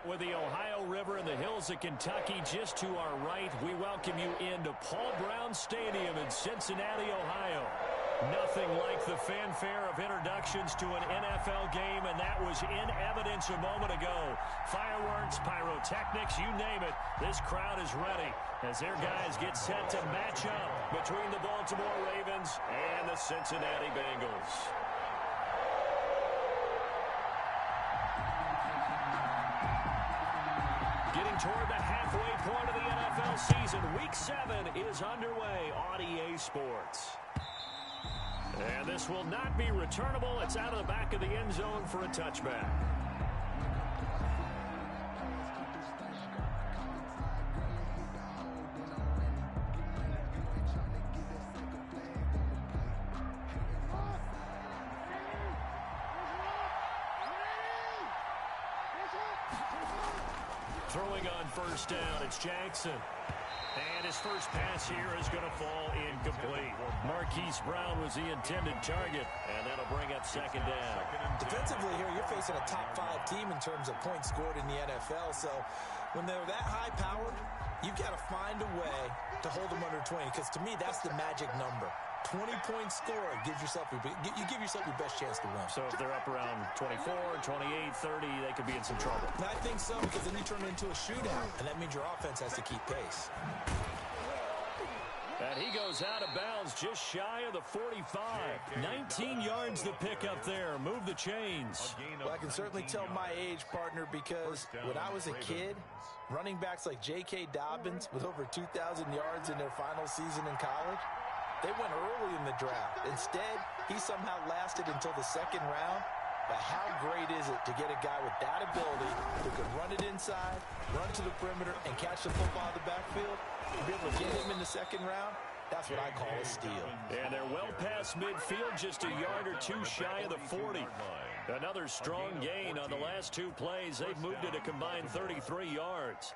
With the Ohio River and the hills of Kentucky just to our right, we welcome you into Paul Brown Stadium in Cincinnati, Ohio. Nothing like the fanfare of introductions to an NFL game, and that was in evidence a moment ago. Fireworks, pyrotechnics, you name it, this crowd is ready as their guys get set to match up between the Baltimore Ravens and the Cincinnati Bengals. Getting toward the halfway point of the NFL season, Week 7 is underway on EA Sports. And this will not be returnable. It's out of the back of the end zone for a touchback. Throwing on first down, it's Jackson. And his first pass here is going to fall incomplete. Marquise Brown was the intended target, and that'll bring up second down. Defensively here, you're facing a top-5 team in terms of points scored in the NFL, so when they're that high-powered, you've got to find a way to hold them under 20, because to me, that's the magic number. 20-point score, you give yourself your best chance to win. So if they're up around 24, 28, 30, they could be in some trouble. And I think so, because then you turn it into a shootout, and that means your offense has to keep pace. And he goes out of bounds just shy of the 45. 19 yards to pick up there. Move the chains. Well, I can certainly tell my age, partner, because when I was a kid, running backs like J.K. Dobbins with over 2,000 yards in their final season in college, they went early in the draft. Instead, he somehow lasted until the second round. But how great is it to get a guy with that ability who can run it inside, run to the perimeter, and catch the football in the backfield? To be able to get him in the second round, that's what I call a steal. And they're well past midfield, just a yard or two shy of the 40. Another strong gain on the last two plays. They've moved it a combined 33 yards.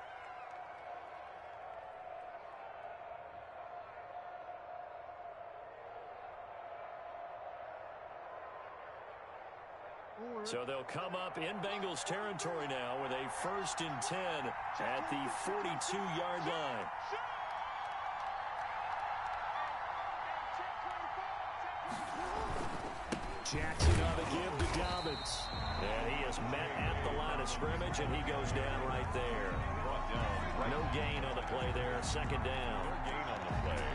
So they'll come up in Bengals territory now with a 1st and 10 at the 42-yard line. Jackson on the give to Dobbins. And he is met at the line of scrimmage, and he goes down right there. No gain on the play there. Second down.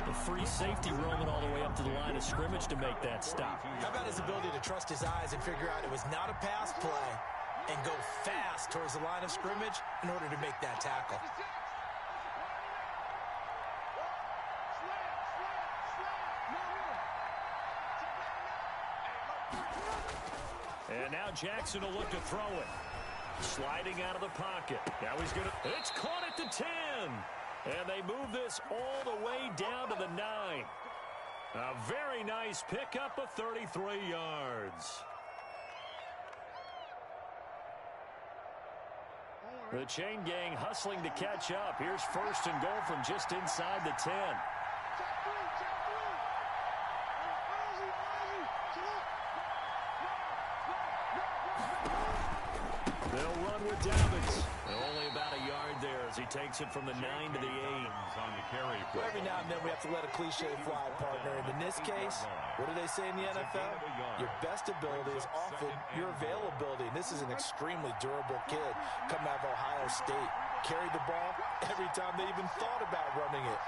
The free safety roaming all the way up to the line of scrimmage to make that stop. How about his ability to trust his eyes and figure out it was not a pass play and go fast towards the line of scrimmage in order to make that tackle? And now Jackson will look to throw it. Sliding out of the pocket. Now he's going to... It's caught at the 10. And they move this all the way down to the 9. A very nice pickup of 33 yards. The chain gang hustling to catch up. Here's 1st and goal from just inside the 10. They'll run with Dobbins. Only about a yard there as he takes it from the 9 to the 8. Well, every now and then we have to let a cliche fly, partner. And in this case, what do they say in the NFL? Your best ability is often your availability. And this is an extremely durable kid coming out of Ohio State. Carried the ball every time they even thought about running it.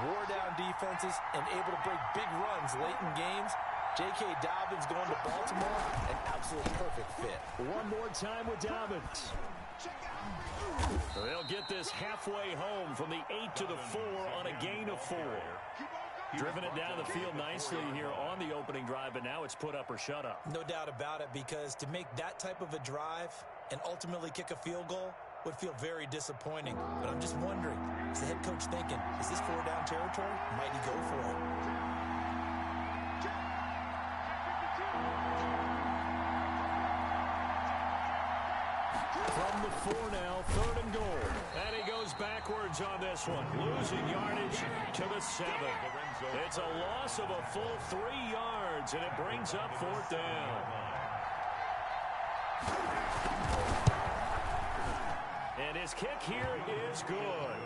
Wore down defenses and able to break big runs late in games. J.K. Dobbins going to Baltimore, an absolute perfect fit. One more time with Dobbins. They'll get this halfway home from the 8 to the 4 on a gain of 4. Driven it down the field nicely here on the opening drive, but now it's put up or shut up. No doubt about it, because to make that type of a drive and ultimately kick a field goal would feel very disappointing. But I'm just wondering, is the head coach thinking, is this 4-down territory? Might he go for it? From the 4 now, 3rd and goal. And he goes backwards on this one. Losing yardage to the 7. It's a loss of a full 3 yards, and it brings up 4th down. his kick here is good.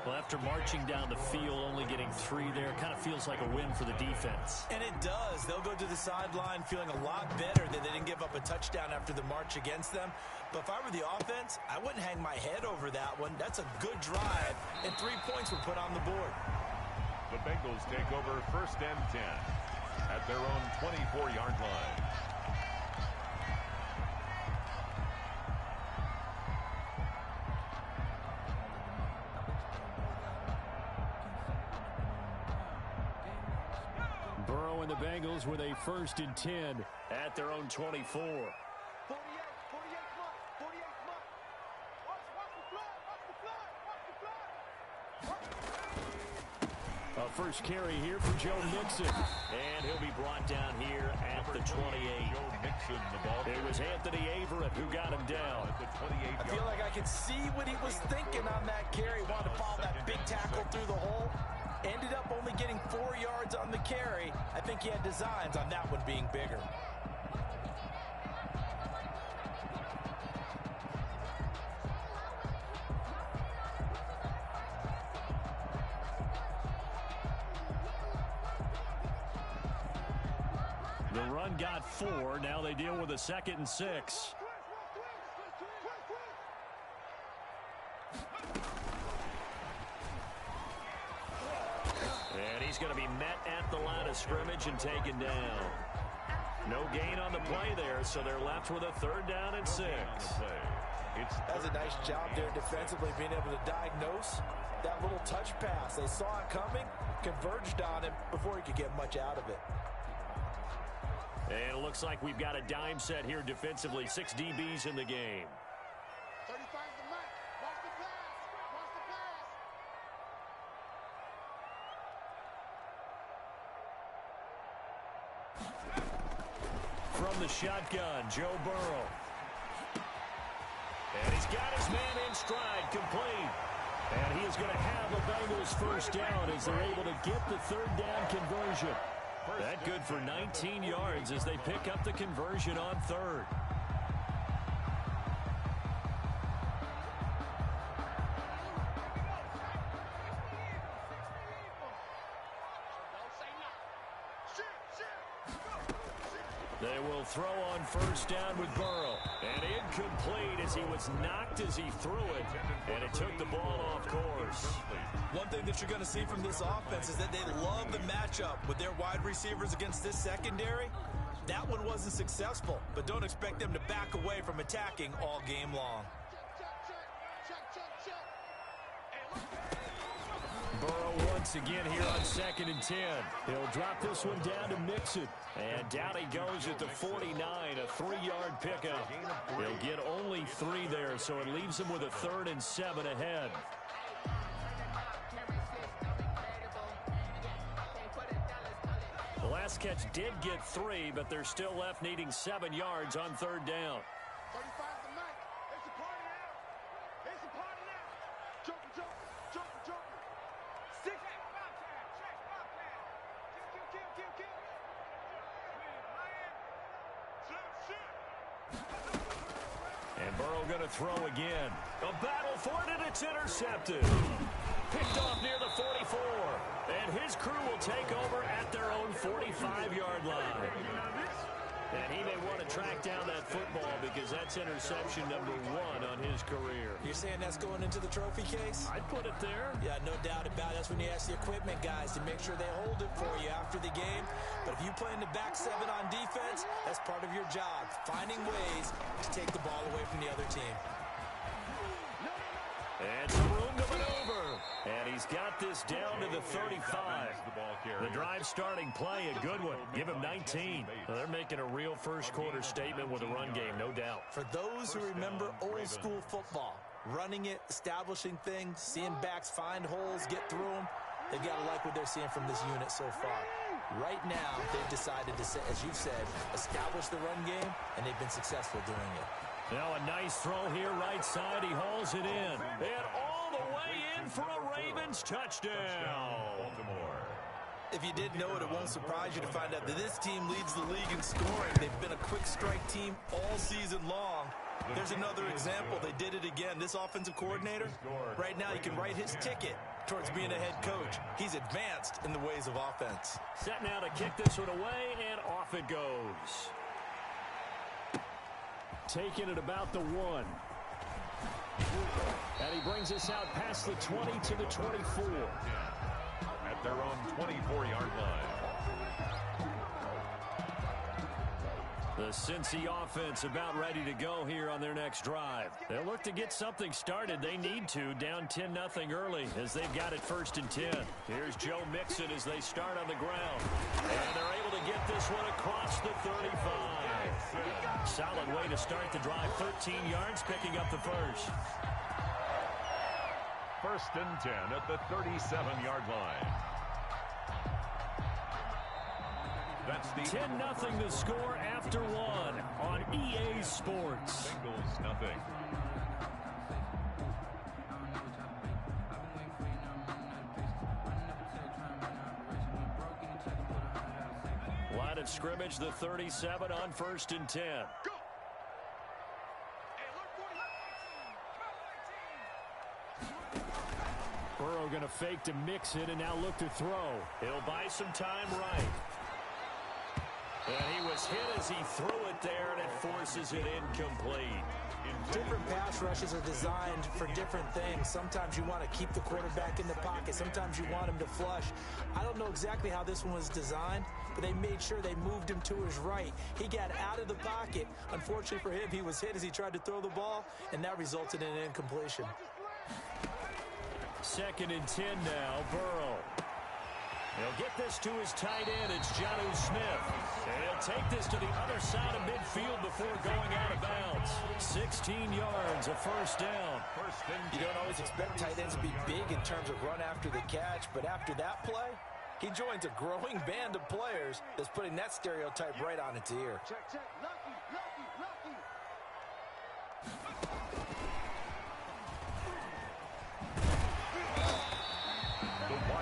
Well, after marching down the field, only getting 3 there, kind of feels like a win for the defense. And it does. They'll go to the sideline feeling a lot better that they didn't give up a touchdown after the march against them. But if I were the offense, I wouldn't hang my head over that one. That's a good drive, and 3 points were put on the board. The Bengals take over 1st and 10 at their own 24-yard line. Burrow and the Bengals with a 1st and 10 at their own 24. First carry here for Joe Mixon. And he'll be brought down here at the 28. It was Anthony Averett who got him down. I feel like I could see what he was thinking on that carry. Wanted to follow that big tackle through the hole. Ended up only getting 4 yards on the carry. I think he had designs on that one being bigger. The run got 4. Now they deal with a 2nd and 6. And he's going to be met at the line of scrimmage and taken down. No gain on the play there, so they're left with a 3rd down and 6. That's a nice job there defensively, being able to diagnose that little touch pass. They saw it coming, converged on him before he could get much out of it. And it looks like we've got a dime set here defensively. 6 DBs in the game. 35's the mark. Watch the pass. Watch the pass. From the shotgun, Joe Burrow. And he's got his man in stride, complete. And he is going to have a Bengals 1st down as they're able to get the 3rd down conversion. That good for 19 yards as they pick up the conversion on 3rd. They will throw on 1st down with Burrow. And incomplete as he was knocked as he threw it. And it took the ball off course. One thing that you're going to see from this offense is that they love the matchup with their wide receivers against this secondary. That one wasn't successful, but don't expect them to back away from attacking all game long. Burrow once again here on 2nd and 10. He'll drop this one down to Mixon. And down he goes at the 49, a 3-yard pickup. He'll get only 3 there, so it leaves him with a 3rd and 7 ahead. The last catch did get 3, but they're still left needing 7 yards on 3rd down. 35's the mark. It's a party now. It's a party now. Joker, joker, joker, joker. 6. Check, foul time. Check, foul time. Kill. And Burrow going to throw again. A battle for it, and it's intercepted. Picked off near the 44. And his crew will take over at their own 45-yard line. And he may want to track down that football because that's interception number 1 on his career. You're saying that's going into the trophy case? I'd put it there. Yeah, no doubt about it. That's when you ask the equipment guys to make sure they hold it for you after the game. But if you play in the back 7 on defense, that's part of your job, finding ways to take the ball away from the other team. And some room to maneuver. And he's got this down to the 35. The drive starting play, a good one. Give him 19. Well, they're making a real first-quarter statement with a run game, no doubt. For those who remember old-school football, running it, establishing things, seeing backs find holes, get through them, they've got to like what they're seeing from this unit so far. Right now, they've decided to, as you've said, establish the run game, and they've been successful doing it. Now a nice throw here, right side. He hauls it in. And all the way in for a Ravens touchdown. Baltimore. If you didn't know it, it won't surprise you to find out that this team leads the league in scoring. They've been a quick strike team all season long. There's another example. They did it again. This offensive coordinator, right now he can write his ticket towards being a head coach. He's advanced in the ways of offense. Set now to kick this one away, and off it goes. Taking it about the 1. And he brings us out past the 20 to the 24. At their own 24-yard line. The Cincy offense about ready to go here on their next drive. They'll look to get something started. They need to, down 10-0 early as they've got it 1st and 10. Here's Joe Mixon as they start on the ground. And they're able to get this one across the 35. Solid way to start the drive. 13 yards, picking up the first. 1st and 10 at the 37-yard line. That's the 10-0 the score after 1 on EA Sports. Bengals nothing. Line of scrimmage, the 37 on 1st and 10. Go. Burrow going to fake to mix it and now look to throw. He'll buy some time right. And he was hit as he threw it there, and it forces it incomplete. Different pass rushes are designed for different things. Sometimes you want to keep the quarterback in the pocket. Sometimes you want him to flush. I don't know exactly how this one was designed, but they made sure they moved him to his right. He got out of the pocket. Unfortunately for him, he was hit as he tried to throw the ball, and that resulted in an incompletion. 2nd and 10 now, Burrow. He'll get this to his tight end. It's Jonnu Smith. And he'll take this to the other side of midfield before going out of bounds. 16 yards, a 1st down. You don't always expect tight ends to be big in terms of run after the catch, but after that play, he joins a growing band of players that's putting that stereotype right on its ear. Check, check. Lucky, lucky, lucky.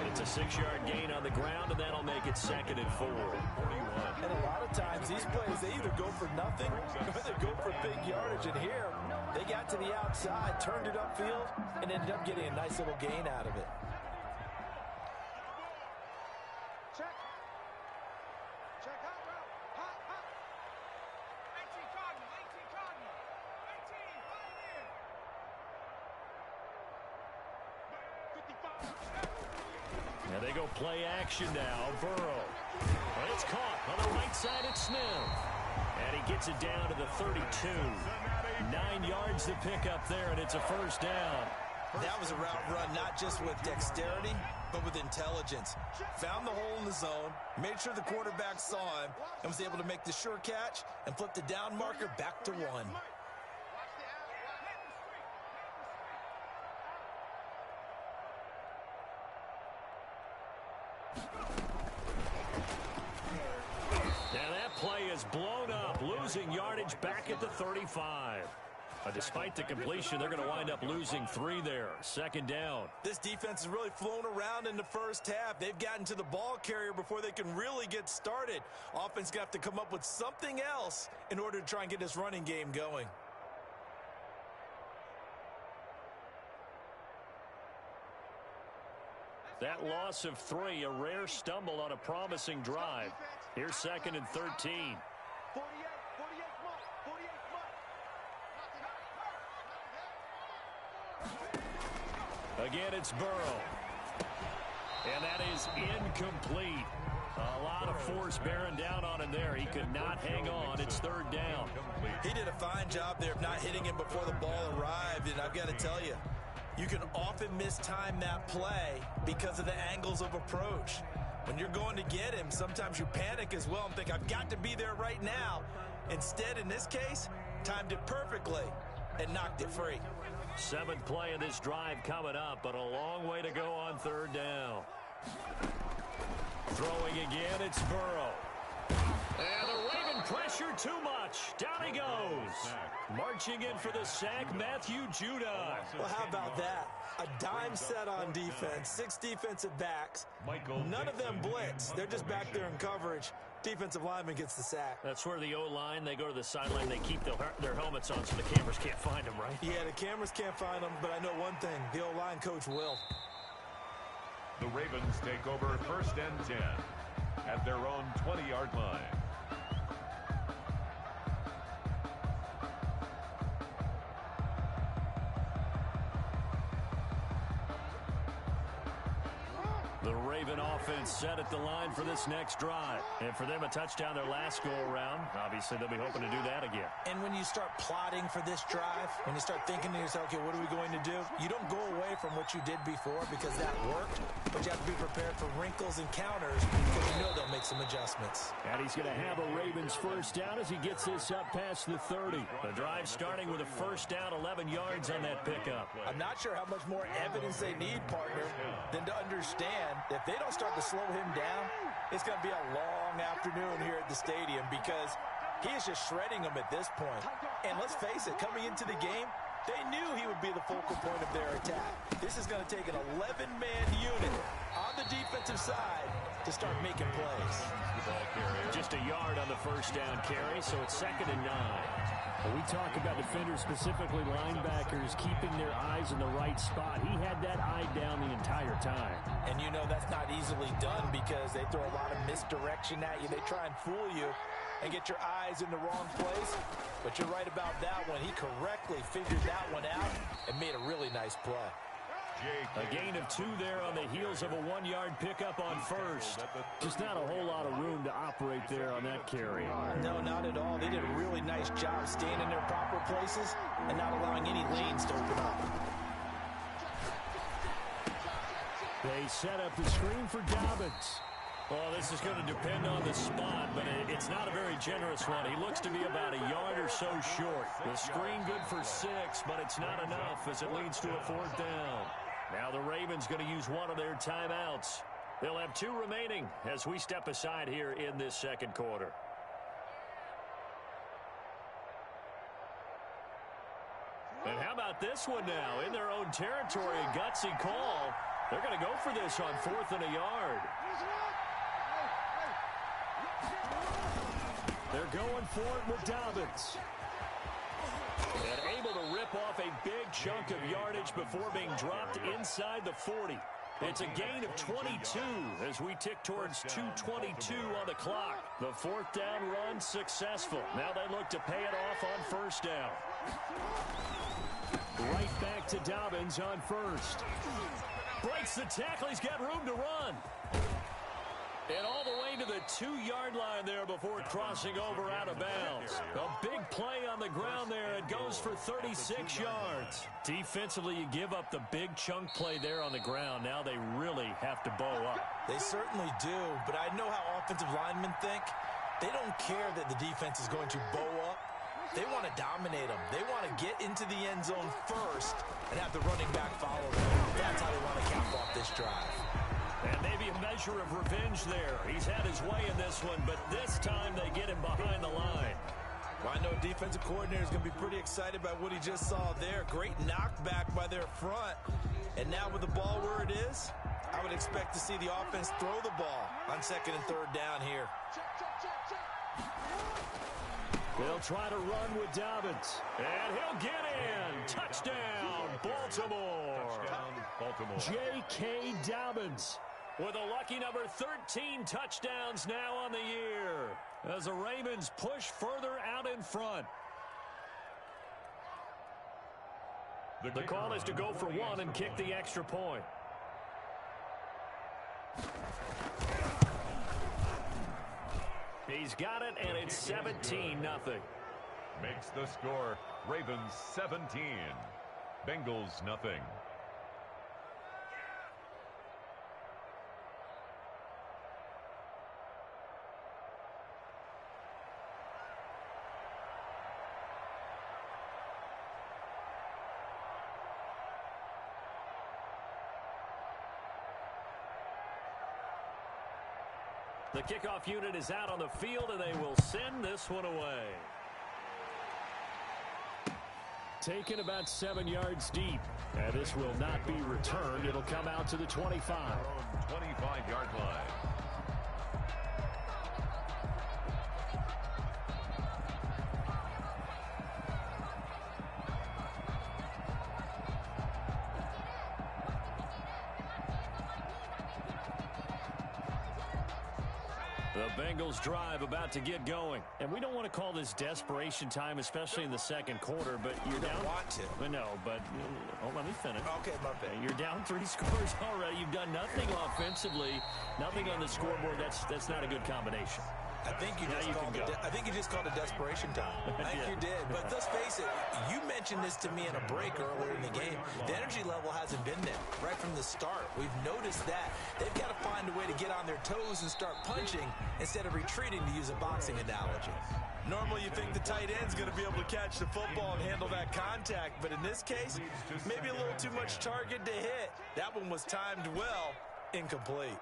It's a 6-yard gain on the ground, and that'll make it 2nd and 4. And a lot of times, these plays, they either go for nothing or they go for big yardage. And here, they got to the outside, turned it upfield, and ended up getting a nice little gain out of it. Check. Check hot route. Hot, hot. 18 Cardinal, 18 Cardinal. 18, right here. 55. Now they go play action now. Burrow. But it's caught on the right side. It's Smith. And he gets it down to the 32. 9 yards to pick up there, and it's a 1st down. That was a route run not just with dexterity, but with intelligence. Found the hole in the zone, made sure the quarterback saw him, and was able to make the sure catch and flip the down marker back to 1. Now that play is blown up, losing yardage back at the 35. Despite the completion, they're going to wind up losing 3 there. 2nd down. This defense has really flown around in the first half. They've gotten to the ball carrier before they can really get started. Offense going to have to come up with something else in order to try and get this running game going. That loss of 3, a rare stumble on a promising drive. Here's 2nd and 13. 48 months. 48 months. Again, it's Burrow. And that is incomplete. A lot of force bearing down on him there. He could not hang on. It's 3rd down. He did a fine job there of not hitting him before the ball arrived, and I've got to tell you, you can often mistime that play because of the angles of approach. When you're going to get him, sometimes you panic as well and think, I've got to be there right now. Instead, in this case, timed it perfectly and knocked it free. 7th play of this drive coming up, but a long way to go on 3rd down. Throwing again, it's Burrow. And the Raven pressure too much. Down he goes. Marching in for the sack, Matthew Judon. Well, how about that? A dime set on defense, 6 defensive backs. None of them blitz. They're just back there in coverage. Defensive lineman gets the sack. That's where the O-line, they go to the sideline, they keep their helmets on so the cameras can't find them, right? Yeah, the cameras can't find them, but I know one thing. The O-line coach will. The Ravens take over 1st and 10 at their own 20-yard line. The Raven offense set at the line for this next drive. And for them, a touchdown their last go-around. Obviously, they'll be hoping to do that again. And when you start plotting for this drive, when you start thinking to yourself, okay, what are we going to do? You don't go away from what you did before because that worked, but you have to be prepared for wrinkles and counters because you know they'll make some adjustments. And he's going to have a Ravens first down as he gets this up past the 30. The drive starting with a first down, 11 yards on that pickup. I'm not sure how much more evidence they need, partner, than to understand if they don't start to slow him down, it's going to be a long afternoon here at the stadium because he is just shredding them at this point. And let's face it, coming into the game, they knew he would be the focal point of their attack. This is going to take an 11-man unit on the defensive side to start making plays. Just a yard on the first down carry, so it's 2nd and 9. When we talk about defenders, specifically linebackers, keeping their eyes in the right spot, he had that eye down the entire time. And you know that's not easily done because they throw a lot of misdirection at you. They try and fool you and get your eyes in the wrong place. But you're right about that one. He correctly figured that one out and made a really nice play. A gain of 2 there on the heels of a 1-yard pickup on first. Just not a whole lot of room to operate there on that carry. No, not at all. They did a really nice job staying in their proper places and not allowing any lanes to open up. They set up the screen for Dobbins. Well, this is going to depend on the spot, but it's not a very generous one. He looks to be about a yard or so short. The screen good for 6, but it's not enough as it leads to a 4th down. Now the Ravens going to use one of their timeouts. They'll have 2 remaining as we step aside here in this second quarter. And how about this one now? In their own territory, a gutsy call. They're going to go for this on 4th and a yard. They're going for it with Dobbins. And able to rip off a big chunk of yardage before being dropped inside the 40. It's a gain of 22 as we tick towards 2:22 on the clock. The 4th down run successful. Now they look to pay it off on 1st down. Right back to Dobbins on 1st. Breaks the tackle. He's got room to run. And all the way to the 2-yard line there before crossing over out of bounds. A big play on the ground there. It goes for 36 yards. Defensively, you give up the big chunk play there on the ground. Now they really have to bow up. They certainly do, but I know how offensive linemen think. They don't care that the defense is going to bow up. They want to dominate them. They want to get into the end zone first and have the running back follow them. That's how they want to cap off this drive. And maybe a measure of revenge there. He's had his way in this one, but this time they get him behind the line. Well, I know defensive coordinator is going to be pretty excited about what he just saw there. Great knockback by their front. And now with the ball where it is, I would expect to see the offense throw the ball on 2nd and 3rd down here. They'll try to run with Dobbins. And he'll get in. Touchdown, Baltimore. Touchdown, Baltimore. J.K. Dobbins with a lucky number 13 touchdowns now on the year as the Ravens push further out in front. The call is to go for 1 and kick the extra point. He's got it, and it's 17-0. Makes the score Ravens 17, Bengals nothing. The kickoff unit is out on the field, and they will send this one away. Taken about 7 yards deep. And this will not be returned. It'll come out to the 25. 25-yard line. The Bengals drive about to get going. And we don't want to call this desperation time, especially in the second quarter, but you're down. Want to. No, but let me finish. Okay, my bad. You're down 3 scores already. You've done nothing offensively, nothing on the scoreboard. That's not a good combination. I think you just called it desperation time. I think you did. But let's face it, you mentioned this to me in a break earlier in the game. The energy level hasn't been there right from the start. We've noticed that. They've got to find a way to get on their toes and start punching instead of retreating, to use a boxing analogy. Normally you think the tight end's going to be able to catch the football and handle that contact, but in this case, maybe a little too much target to hit. That one was timed well, incomplete.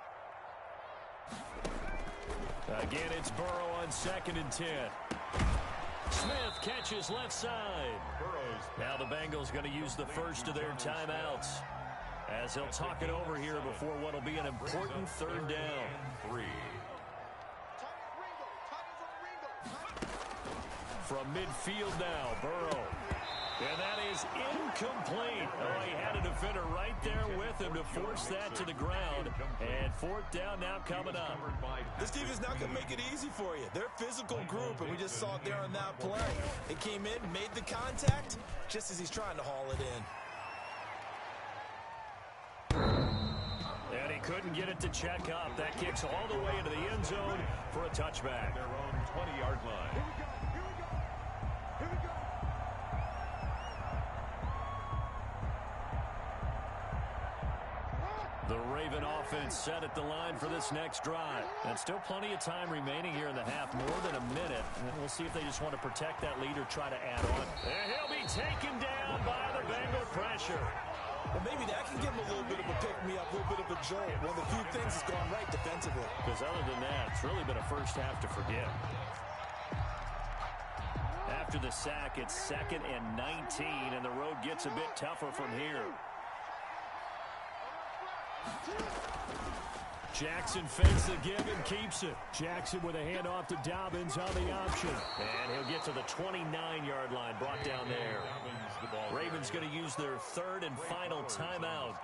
Again, it's Burrow on 2nd and 10. Smith catches left side. Now the Bengals going to use the first of their timeouts as they'll talk it over here before what will be an important 3rd down. From midfield now, Burrow. And that is incomplete. Oh, he had a defender right there with him to force that to the ground. And 4th down now coming up. This defense not going to make it easy for you. They're a physical group, and we just saw it there on that play. It came in, made the contact, just as he's trying to haul it in. And he couldn't get it to check up. That kicks all the way into the end zone for a touchback. Their own 20-yard line. The Raven offense set at the line for this next drive. And still plenty of time remaining here in the half, more than a minute. And we'll see if they just want to protect that lead or try to add on. And he'll be taken down by the Bengal pressure. Well, maybe that can give him a little bit of a pick-me-up, a little bit of a jolt. One of the few things that's gone right defensively. Because other than that, it's really been a first half to forget. After the sack, it's 2nd and 19, and the road gets a bit tougher from here. Jackson fakes the give and keeps it. Jackson with a handoff to Dobbins on the option. And he'll get to the 29-yard line, brought down there. Ravens going to use their 3rd and final timeout,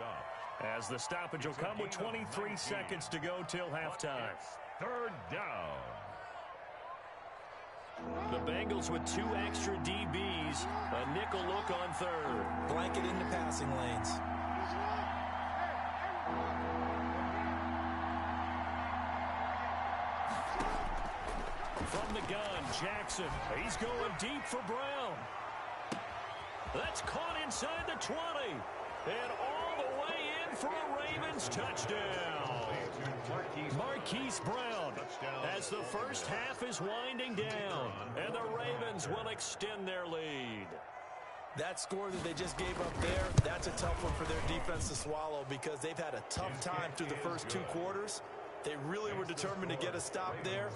as the stoppage will come with 23 seconds to go till halftime. 3rd down. The Bengals with 2 extra DBs, a nickel look on 3rd. Blanket into passing lanes. From the gun, Jackson. He's going deep for Brown. That's caught inside the 20. And all the way in for a Ravens touchdown. Marquise Brown, as the first half is winding down. And the Ravens will extend their lead. That score that they just gave up there, that's a tough one for their defense to swallow, because they've had a tough time through the first 2 quarters. They really were determined to get a stop there,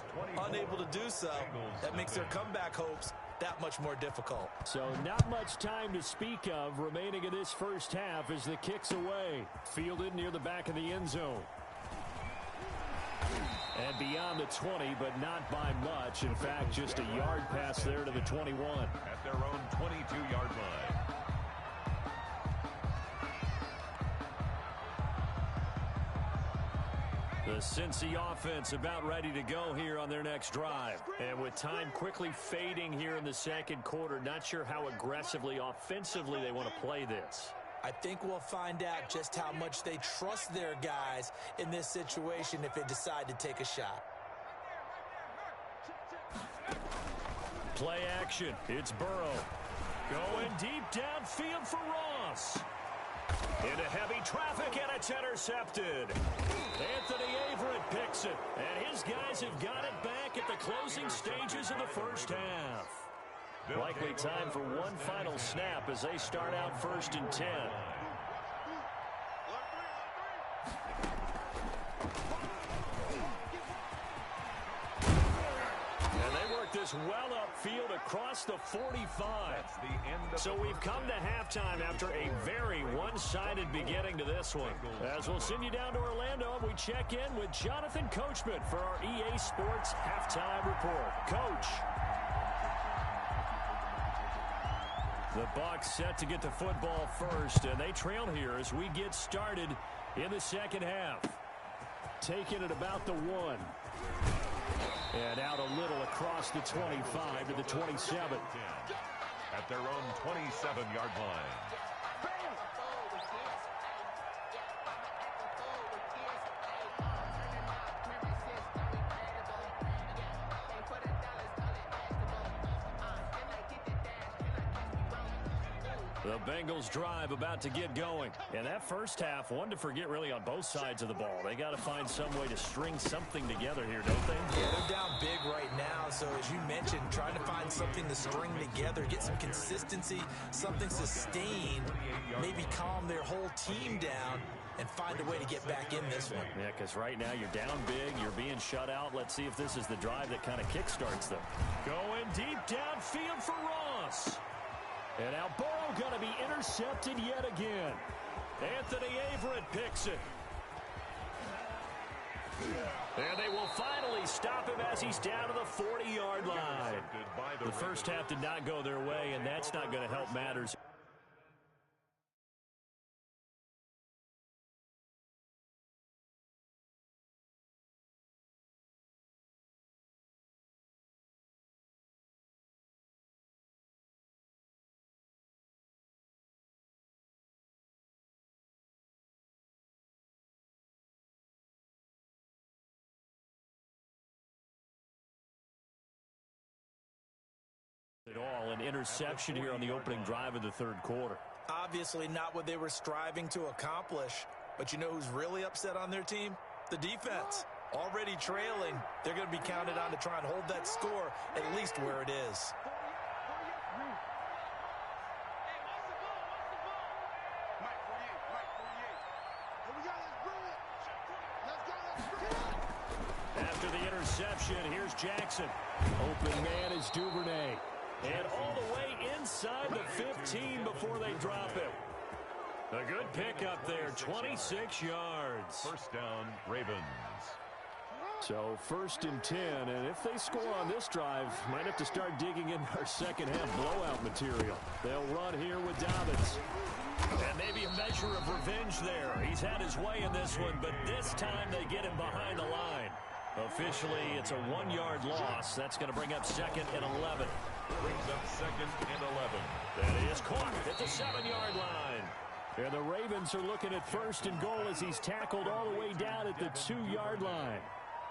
unable to do so. That makes their comeback hopes that much more difficult. So not much time to speak of remaining in this first half as the kick's away. Fielded near the back of the end zone. And beyond the 20, but not by much. In fact, just a yard pass there to the 21. At their own 22-yard line. The Cincy offense about ready to go here on their next drive. And with time quickly fading here in the second quarter, not sure how aggressively, offensively they want to play this. I think we'll find out just how much they trust their guys in this situation if they decide to take a shot. Play action. It's Burrow. Going deep downfield for Ross. Into heavy traffic, and it's intercepted. Anthony Averett picks it, and his guys have got it back at the closing stages of the first half. Likely time for one final snap as they start out 1st and 10. goes well upfield across the 45. That's the end of So we've come to halftime after a very one-sided beginning to this one. As we'll send you down to Orlando, we check in with Jonathan Coachman for our EA Sports Halftime Report. Coach. The Bucs set to get the football first, and they trail here as we get started in the second half. Taking it about the 1. And out a little across the 25 to the 27. At their own 27-yard line. The Bengals drive about to get going. And that first half, one to forget really on both sides of the ball. They got to find some way to string something together here, don't they? Yeah, they're down big right now. So as you mentioned, trying to find something to string together, get some consistency, something sustained, maybe calm their whole team down and find a way to get back in this one. Yeah, because right now you're down big, you're being shut out. Let's see if this is the drive that kind of kickstarts them. Going deep downfield for Ross. And now Burrow going to be intercepted yet again. Anthony Averett picks it. And they will finally stop him as he's down to the 40-yard line. The first half did not go their way, and that's not going to help matters. All an interception here on the opening drive of the third quarter. Obviously not what they were striving to accomplish, but you know who's really upset on their team? The defense. Already trailing, they're going to be counted on to try and hold that score at least where it is. After the interception, here's Jackson. Open man is Duvernay. And all the way inside the 15 before they drop him. A good pickup there, 26 yards. First down, Ravens. So 1st and 10, and if they score on this drive, might have to start digging in our second half blowout material. They'll run here with Dobbins. And maybe a measure of revenge there. He's had his way in this one, but this time they get him behind the line. Officially, it's a 1-yard loss. That's going to bring up 2nd and 11. Brings up 2nd and 11. And he is caught at the 7-yard line. And the Ravens are looking at 1st and goal as he's tackled all the way down at the 2-yard line.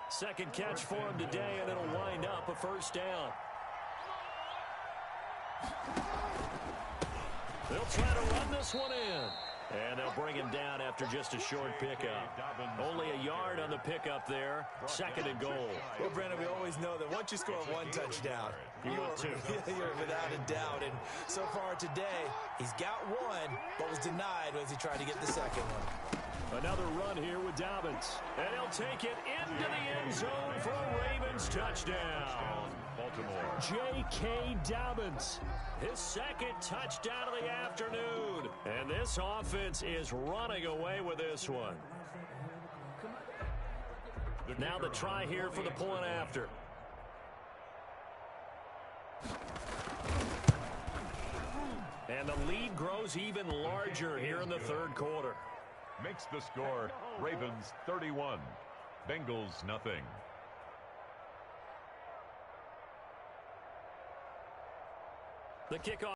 Second catch for him today, and it'll wind up a first down. They'll try to run this one in. And they'll bring him down after just a short pickup. Only a yard on the pickup there. 2nd and goal. Well, Brandon, we always know that once you score one touchdown, you're without a doubt. And so far today, he's got one, but was denied as he tried to get the second one. Another run here with Dobbins. And he'll take it into the end zone for a Ravens touchdown. Baltimore. J.K. Dobbins. His 2nd touchdown of the afternoon. And this offense is running away with this one. Now the try here for the point after. And the lead grows even larger here in the third quarter. Makes the score Ravens 31, Bengals nothing. The kickoff.